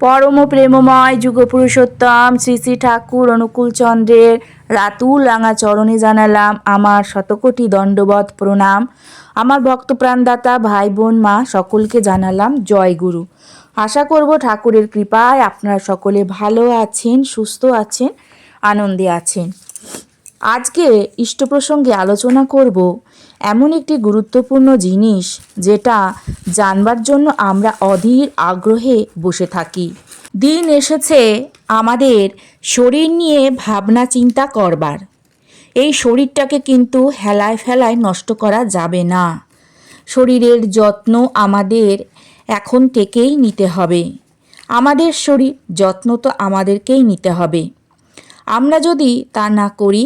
পরম প্রেমময় যুগপুরুষোত্তম শ্রী শ্রী ঠাকুর অনুকূল চন্দ্রের রাতুল রাঙা চরণে জানালাম আমার শতকোটি দণ্ডবত প্রণাম। আমার ভক্তপ্রাণদাতা ভাই বোন মা সকলকে জানালাম জয় গুরু। আশা করব ঠাকুরের কৃপায় আপনারা সকলে ভালো আছেন, সুস্থ আছেন, আনন্দে আছেন। আজকে ইষ্ট প্রসঙ্গে আলোচনা করব এমন একটি গুরুত্বপূর্ণ জিনিস যেটা জানবার জন্য আমরা অধীর আগ্রহে বসে থাকি। দিন এসেছে আমাদের শরীর নিয়ে ভাবনা চিন্তা করবার। এই শরীরটাকে কিন্তু হেলায় ফেলায় নষ্ট করা যাবে না। শরীরের যত্ন আমাদের এখন থেকেই নিতে হবে। আমাদের শরীর যত্ন তো আমাদেরকেই নিতে হবে। আমরা যদি তা না করি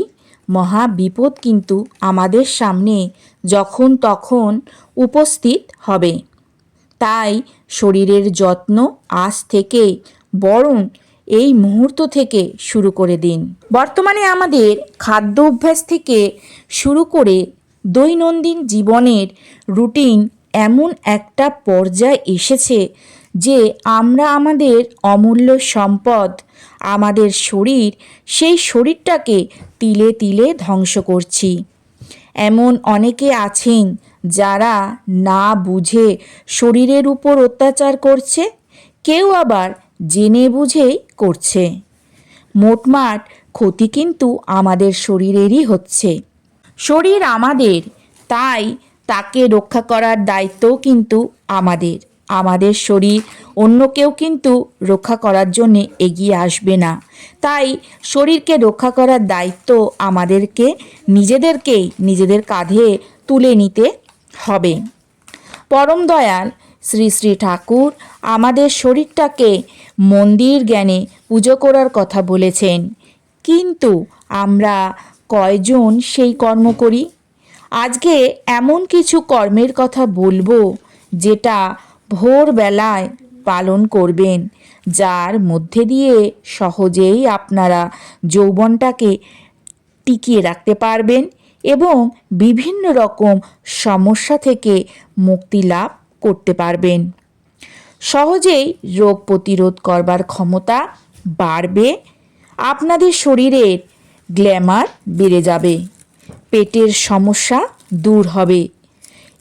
মহা বিপদ কিন্তু আমাদের সামনে যখন তখন উপস্থিত হবে। তাই শরীরের যত্ন আজ থেকে বরং এই মুহূর্ত থেকে শুরু করে দিন। বর্তমানে আমাদের খাদ্য অভ্যাস থেকে শুরু করে দৈনন্দিন জীবনের রুটিন এমন একটা পর্যায়ে এসেছে যে আমরা আমাদের অমূল্য সম্পদ আমাদের শরীর, সেই শরীরটাকে তিলে তিলে ধ্বংস করছি। এমন অনেকে আছেন যারা না বুঝে শরীরের উপর অত্যাচার করছে, কেউ আবার জেনে বুঝেই করছে। মোটমাট ক্ষতি কিন্তু আমাদের শরীরেরই হচ্ছে। শরীর আমাদের, তাই তাকে রক্ষা করার দায়িত্বও কিন্তু আমাদের। আমাদের শরীর অন্য কেউ কিন্তু রক্ষা করার জন্য এগিয়ে আসবে না। তাই শরীরকে রক্ষা করার দায়িত্ব আমাদেরকে নিজেদেরকেই নিজেদের কাঁধে তুলে নিতে হবে। পরম দয়াল শ্রী শ্রী ঠাকুর আমাদের শরীরটাকে মন্দির জ্ঞানে পুজো করার কথা বলেছেন, কিন্তু আমরা কয়জন সেই কর্ম করি? আজকে এমন কিছু কর্মের কথা বলবো যেটা ভোরবেলায় পালন করবেন, যার মধ্যে দিয়ে সহজেই আপনারা যৌবনটাকে টিকিয়ে রাখতে পারবেন এবং বিভিন্ন রকম সমস্যা থেকে মুক্তি লাভ করতে পারবেন। সহজেই রোগ প্রতিরোধ করবার ক্ষমতা বাড়বে, আপনাদের শরীরের গ্ল্যামার বেড়ে যাবে, পেটের সমস্যা দূর হবে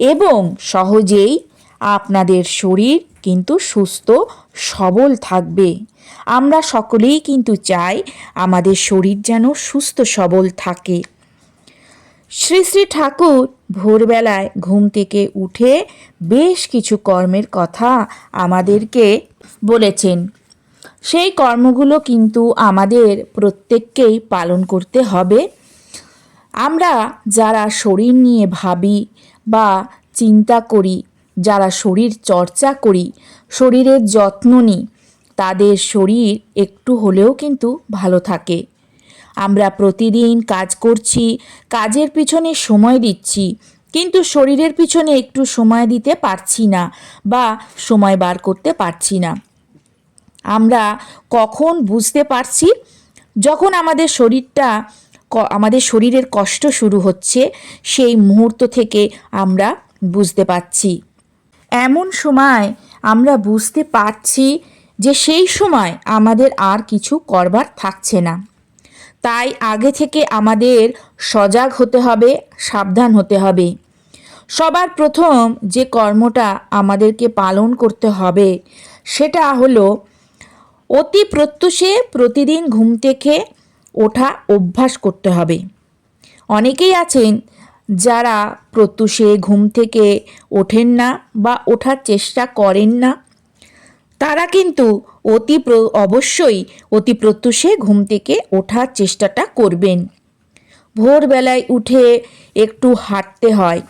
এবং সহজেই আপনাদের শরীর কিন্তু সুস্থ সবল থাকবে। আমরা সকলেই কিন্তু চাই আমাদের শরীর যেন সুস্থ সবল থাকে। শ্রী শ্রী ঠাকুর ভোরবেলায় ঘুম থেকে উঠে বেশ কিছু কর্মের কথা আমাদেরকে বলেছেন। সেই কর্মগুলো কিন্তু আমাদের প্রত্যেককেই পালন করতে হবে। আমরা যারা শরীর নিয়ে ভাবি বা চিন্তা করি, যারা শরীর চর্চা করি, শরীরের যত্ন নিই, তাদের শরীর একটু হলেও কিন্তু ভালো থাকে। আমরা প্রতিদিন কাজ করছি, কাজের পিছনে সময় দিচ্ছি, কিন্তু শরীরের পিছনে একটু সময় দিতে পারছি না বা সময় বার করতে পারছি না। আমরা কখন বুঝতে পারছি? যখন আমাদের শরীরের কষ্ট শুরু হচ্ছে, সেই মুহূর্ত থেকে আমরা বুঝতে পারছি। এমন সময় আমরা বুঝতে পারছি যে সেই সময় আমাদের আর কিছু করবার থাকছে না। তাই আগে থেকে আমাদের সজাগ হতে হবে, সাবধান হতে হবে। সবার প্রথম যে কর্মটা আমাদেরকে পালন করতে হবে সেটা হলো অতি প্রত্যুষে প্রতিদিন ঘুম থেকে ওঠা অভ্যাস করতে হবে। অনেকেই আছেন যারা প্রত্যুষে ঘুম থেকে ওঠেন না বা ওঠার চেষ্টা করেন না। তারা কিন্তু অবশ্যই অতি প্রত্যুষে ঘুম থেকে ওঠার চেষ্টাটা করবেন। ভোরবেলায় উঠে একটু হাঁটতে হয়।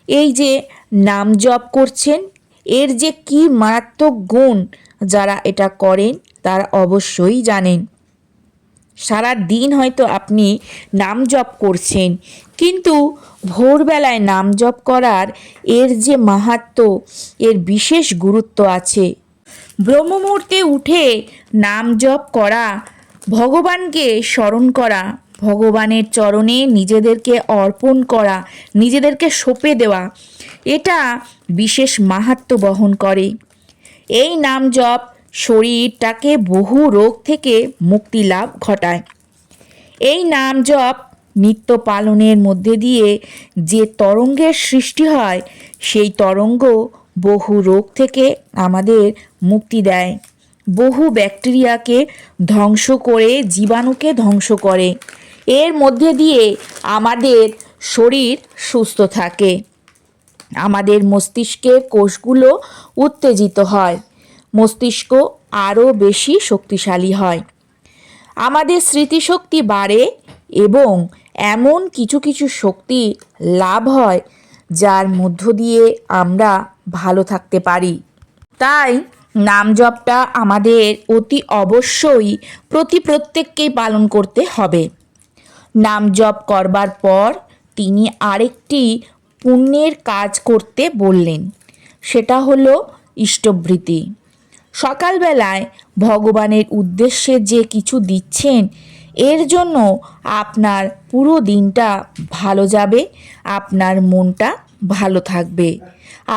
এই যে নাম জপ করছেন, এর যে কি মারাত্মক গুণ, যারা এটা করেন তারা অবশ্যই জানেন। সারা দিন হয়তো আপনি নাম জপ করছেন, কিন্তু ভোরবেলায় নাম জপ করার এর যে মাহাত্ম্য, এর বিশেষ গুরুত্ব আছে। ব্রহ্মমুহূর্তে উঠে নাম জপ করা, ভগবানকে স্মরণ করা, ভগবানের চরণে নিজেদেরকে অর্পণ করা, নিজেদেরকে সঁপে দেওয়া, এটা বিশেষ মাহাত্ম্য বহন করে। এই নাম জপ শরীরটাকে বহু রোগ থেকে মুক্তি লাভ ঘটায়। এই নাম জপ নিত্য পালনের মধ্যে দিয়ে যে তরঙ্গের সৃষ্টি হয়, সেই তরঙ্গ বহু রোগ থেকে আমাদের মুক্তি দেয়, বহু ব্যাকটেরিয়াকে ধ্বংস করে, জীবাণুকে ধ্বংস করে। এর মধ্যে দিয়ে আমাদের শরীর সুস্থ থাকে, আমাদের মস্তিষ্কের কোষগুলো উত্তেজিত হয়, মস্তিষ্ক আরও বেশি শক্তিশালী হয়, আমাদের স্মৃতিশক্তি বাড়ে এবং এমন কিছু কিছু শক্তি লাভ হয় যার মধ্য দিয়ে আমরা ভালো থাকতে পারি। তাই নাম জপটা আমাদের অতি অবশ্যই প্রত্যেককেই পালন করতে হবে। নাম জপ করবার পর তিনি আরেকটি পুণ্যের কাজ করতে বললেন, সেটা হলো ইষ্টভৃতি। সকালবেলায় ভগবানের উদ্দেশ্যে যে কিছু দিচ্ছেন, এর জন্য আপনার পুরো দিনটা ভালো যাবে, আপনার মনটা ভালো থাকবে,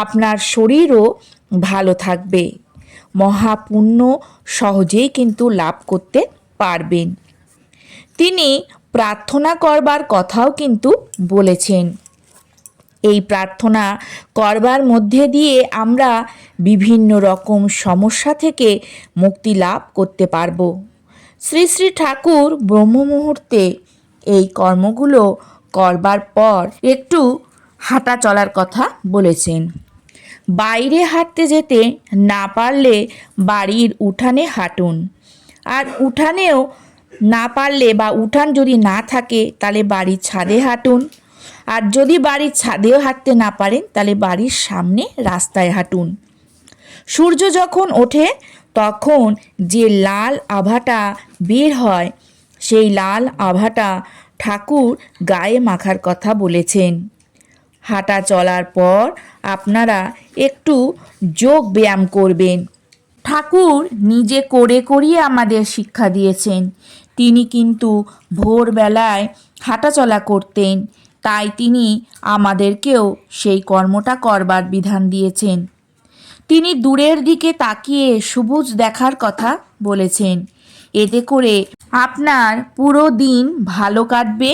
আপনার শরীরও ভালো থাকবে, মহাপুণ্য সহজেই কিন্তু লাভ করতে পারবেন। তিনি প্রার্থনা করবার কথাও কিন্তু বলেছেন। এই প্রার্থনা করবার মধ্যে দিয়ে আমরা বিভিন্ন রকম সমস্যা থেকে মুক্তি লাভ করতে পারব। শ্রী শ্রী ঠাকুর ব্রহ্ম মুহূর্তে এই কর্মগুলো করবার পর একটু হাঁটা চলার কথা বলেছেন। বাইরে হাঁটতে যেতে না পারলে বাড়ির উঠানে হাঁটুন, আর উঠানেও না পারলে বা উঠান যদি না থাকে তাহলে বাড়ির ছাদে হাঁটুন, আর যদি বাড়ির ছাদেও হাঁটতে না পারেন তাহলে বাড়ির সামনে রাস্তায় হাঁটুন। সূর্য যখন ওঠে তখন যে লাল আভাটা বের হয়, সেই লাল আভাটা ঠাকুর গায়ে মাখার কথা বলেছেন। হাঁটা চলার পর আপনারা একটু যোগ ব্যায়াম করবেন। ঠাকুর নিজে করে করিয়ে আমাদের শিক্ষা দিয়েছেন। তিনি কিন্তু ভোরবেলায় হাঁটাচলা করতেন, তাই তিনি আমাদেরকেও সেই কর্মটা করবার বিধান দিয়েছেন। তিনি দূরের দিকে তাকিয়ে সবুজ দেখার কথা বলেছেন। এতে করে আপনার পুরো দিন ভালো কাটবে,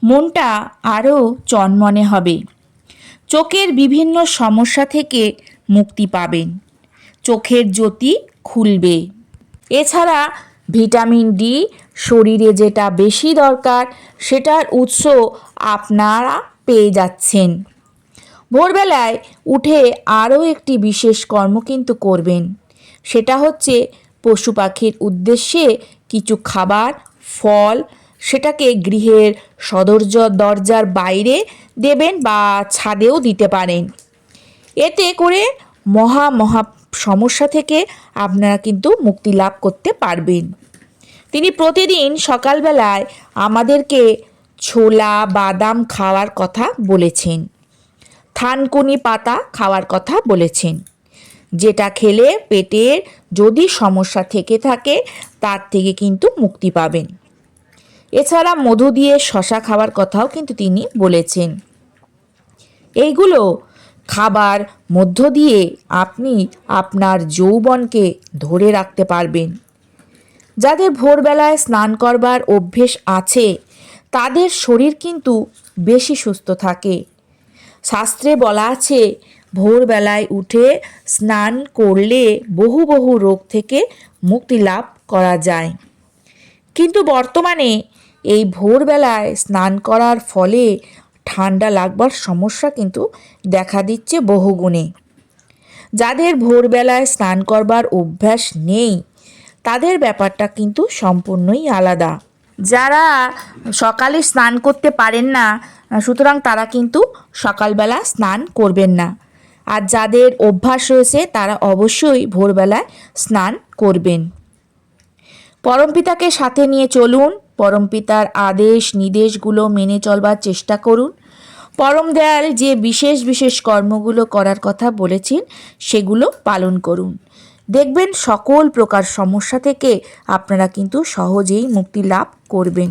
মনটা আরও চনমনে হবে, চোখের বিভিন্ন সমস্যা থেকে মুক্তি পাবেন, চোখের জ্যোতি খুলবে। এছাড়া ভিটামিন ডি শরীরে যেটা বেশি দরকার, সেটার উৎস আপনারা পেয়ে যাচ্ছেন। ভোরবেলায় উঠে আরও একটি বিশেষ কর্ম কিন্তু করবেন, সেটা হচ্ছে পশু পাখির উদ্দেশ্যে কিছু খাবার, ফল, সেটাকে গৃহের দরজার বাইরে দেবেন বা ছাদেও দিতে পারেন। এতে করে মহা সমস্যা থেকে আপনারা কিন্তু মুক্তি লাভ করতে পারবেন। তিনি প্রতিদিন সকালবেলায় আমাদেরকে ছোলা বাদাম খাওয়ার কথা বলেছেন, থানকুনি পাতা খাওয়ার কথা বলেছেন, যেটা খেলে পেটের যদি সমস্যা থেকে থাকে তার থেকে কিন্তু মুক্তি পাবেন। এছাড়া মধু দিয়ে শশা খাওয়ার কথাও কিন্তু তিনি বলেছেন। এইগুলো খাবার মধ্য দিয়ে আপনি আপনার যৌবনকে ধরে রাখতে পারবেন। যাদের ভোরবেলায় স্নান করবার অভ্যেস আছে, তাদের শরীর কিন্তু বেশি সুস্থ থাকে। শাস্ত্রে বলা আছে, ভোরবেলায় উঠে স্নান করলে বহু বহু রোগ থেকে মুক্তি লাভ করা যায়। কিন্তু বর্তমানে এই ভোরবেলায় স্নান করার ফলে ঠান্ডা লাগবার সমস্যা কিন্তু দেখা দিচ্ছে বহুগুণে। যাদের ভোরবেলায় স্নান করবার অভ্যাস নেই, তাদের ব্যাপারটা কিন্তু সম্পূর্ণই আলাদা। যারা সকালে স্নান করতে পারেন না, সুতরাং তারা কিন্তু সকালবেলা স্নান করবেন না। আর যাদের অভ্যাস রয়েছে তারা অবশ্যই ভোরবেলায় স্নান করবেন। পরমপিতাকে সাথে নিয়ে চলুন, পরমপিতার আদেশ নির্দেশগুলো মেনে চলবার চেষ্টা করুন। পরম দয়াল যে বিশেষ বিশেষ কর্মগুলো করার কথা বলেছেন সেগুলো পালন করুন। দেখবেন সকল প্রকার সমস্যা থেকে আপনারা কিন্তু সহজেই মুক্তি লাভ করবেন।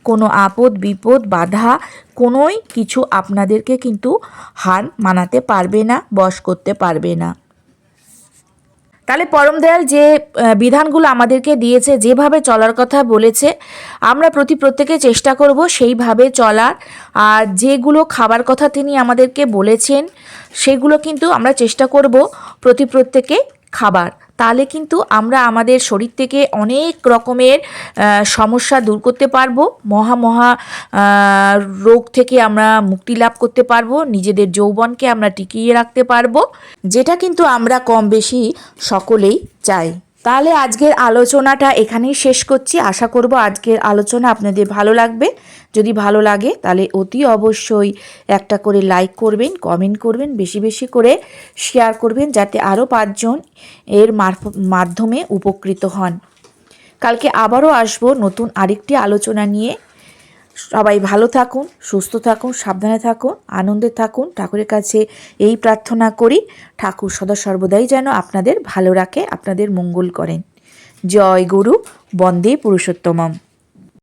কোনো আপদ বিপদ বাধা কোনোই কিছু আপনাদেরকে কিন্তু হার মানাতে পারবে না, বশ করতে পারবে না। তাহলে পরম দয়াল যে বিধানগুলো আমাদেরকে দিয়েছে, যেভাবে চলার কথা বলেছে, আমরা প্রত্যেকে চেষ্টা করব সেইভাবে চলার। আর যেগুলো খাবার কথা তিনি আমাদেরকে বলেছেন সেগুলো কিন্তু আমরা চেষ্টা করব প্রত্যেকে খাবার। তাহলে কিন্তু আমরা আমাদের শরীর থেকে অনেক রকমের সমস্যা দূর করতে পারবো, মহা রোগ থেকে আমরা মুক্তি লাভ করতে পারবো, নিজেদের যৌবনকে আমরা টিকিয়ে রাখতে পারবো, যেটা কিন্তু আমরা কম বেশি সকলেই চাই। তাহলে আজকের আলোচনাটা এখানেই শেষ করছি। আশা করব আজকের আলোচনা আপনাদের ভালো লাগবে। যদি ভালো লাগে তাহলে অতি অবশ্যই একটা করে লাইক করবেন, কমেন্ট করবেন, বেশি করে শেয়ার করবেন, যাতে আরও 5 জন এর মাধ্যমে উপকৃত হন। কালকে আবারও আসবো নতুন আরেকটি আলোচনা নিয়ে। সবাই ভালো থাকুন, সুস্থ থাকুন, সাবধানে থাকুন, আনন্দে থাকুন। ঠাকুরের কাছে এই প্রার্থনা করি, ঠাকুর সদা সর্বদাই যেন আপনাদের ভালো রাখে, আপনাদের মঙ্গল করেন। জয় গুরু, বন্দে পুরুষোত্তমম।